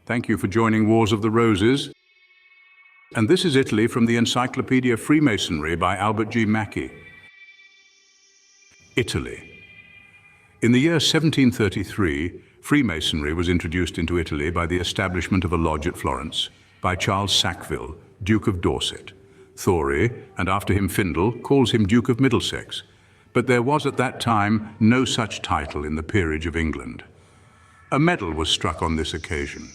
Thank you for joining Wars of the Roses. And this is Italy from the Encyclopedia of Freemasonry by Albert G. Mackey. Italy. In the year 1733, Freemasonry was introduced into Italy by the establishment of a lodge at Florence by Charles Sackville, Duke of Dorset. Thory, and after him Findle, calls him Duke of Middlesex. But there was at that time no such title in the peerage of England. A medal was struck on this occasion.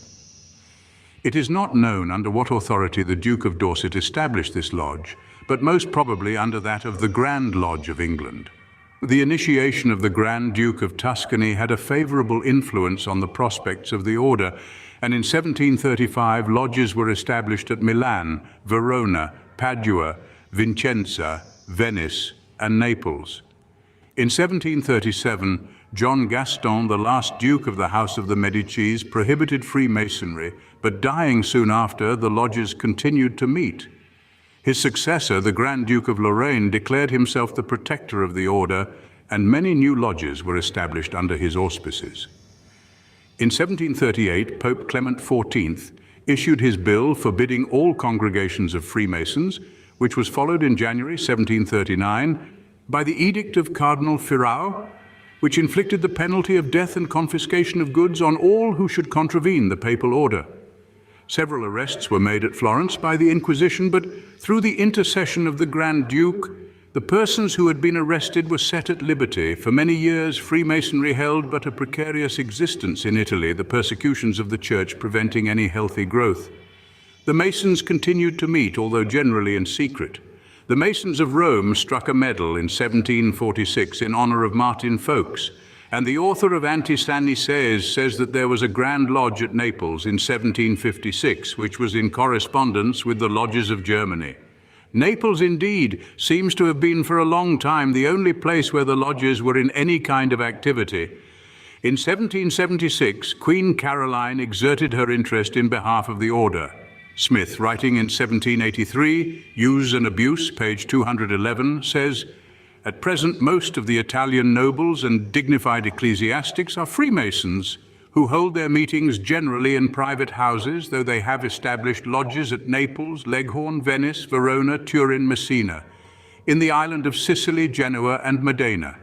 It is not known under what authority the Duke of Dorset established this lodge, but most probably under that of the Grand Lodge of England. The initiation of the Grand Duke of Tuscany had a favorable influence on the prospects of the order, and in 1735 lodges were established at Milan, Verona, Padua, Vicenza, Venice, and Naples. In 1737, John Gaston, the last Duke of the House of the Medicis, prohibited Freemasonry, but dying soon after, the lodges continued to meet. His successor, the Grand Duke of Lorraine, declared himself the protector of the order, and many new lodges were established under his auspices. In 1738, Pope Clement XIV issued his bull forbidding all congregations of Freemasons, which was followed in January 1739 by the Edict of Cardinal Firau, which inflicted the penalty of death and confiscation of goods on all who should contravene the papal order. Several arrests were made at Florence by the Inquisition, but through the intercession of the Grand Duke, the persons who had been arrested were set at liberty. For many years, Freemasonry held but a precarious existence in Italy, the persecutions of the Church preventing any healthy growth. The Masons continued to meet, although generally in secret. The Masons of Rome struck a medal in 1746 in honor of Martin Folkes, and the author of Anti-Saint-Nicaise says that there was a Grand Lodge at Naples in 1756, which was in correspondence with the lodges of Germany. Naples, indeed, seems to have been for a long time the only place where the lodges were in any kind of activity. In 1776, Queen Caroline exerted her interest in behalf of the order. Smith, writing in 1783, Use and Abuse, page 211, says, "At present most of the Italian nobles and dignified ecclesiastics are Freemasons, who hold their meetings generally in private houses, though they have established lodges at Naples, Leghorn, Venice, Verona, Turin, Messina, in the island of Sicily, Genoa, and Modena.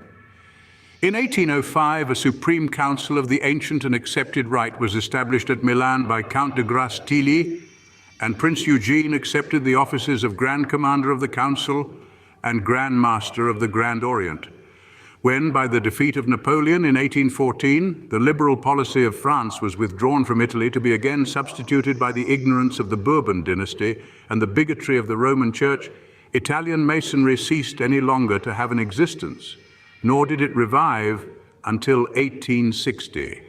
In 1805, a Supreme Council of the ancient and accepted rite was established at Milan by Count de Grasse Tilly, and Prince Eugene accepted the offices of Grand Commander of the Council and Grand Master of the Grand Orient. When, by the defeat of Napoleon in 1814, the liberal policy of France was withdrawn from Italy to be again substituted by the ignorance of the Bourbon dynasty and the bigotry of the Roman Church, Italian Masonry ceased any longer to have an existence, nor did it revive until 1860.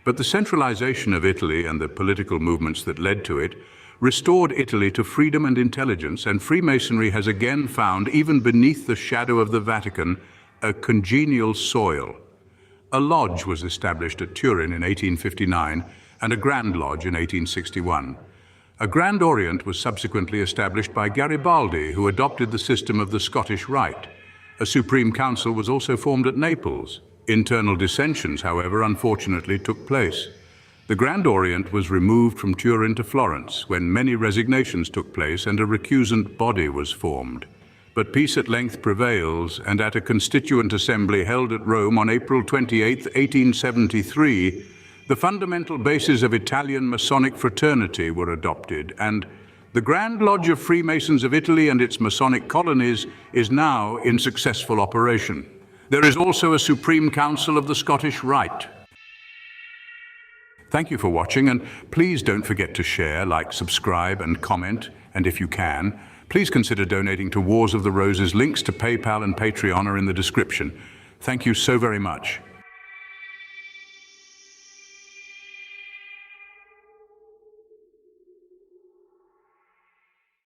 But the centralization of Italy and the political movements that led to it restored Italy to freedom and intelligence, and Freemasonry has again found, even beneath the shadow of the Vatican, a congenial soil. A lodge was established at Turin in 1859 and a Grand Lodge in 1861. A Grand Orient was subsequently established by Garibaldi, who adopted the system of the Scottish Rite. A Supreme Council was also formed at Naples. Internal dissensions, however, unfortunately took place. The Grand Orient was removed from Turin to Florence, when many resignations took place and a recusant body was formed. But peace at length prevails, and at a constituent assembly held at Rome on April 28, 1873, the fundamental bases of Italian Masonic fraternity were adopted, and the Grand Lodge of Freemasons of Italy and its Masonic colonies is now in successful operation. There is also a Supreme Council of the Scottish Rite. Thank you for watching, and please don't forget to share, like, subscribe, and comment, and if you can, please consider donating to Wars of the Roses. Links to PayPal and Patreon are in the description. Thank you so very much.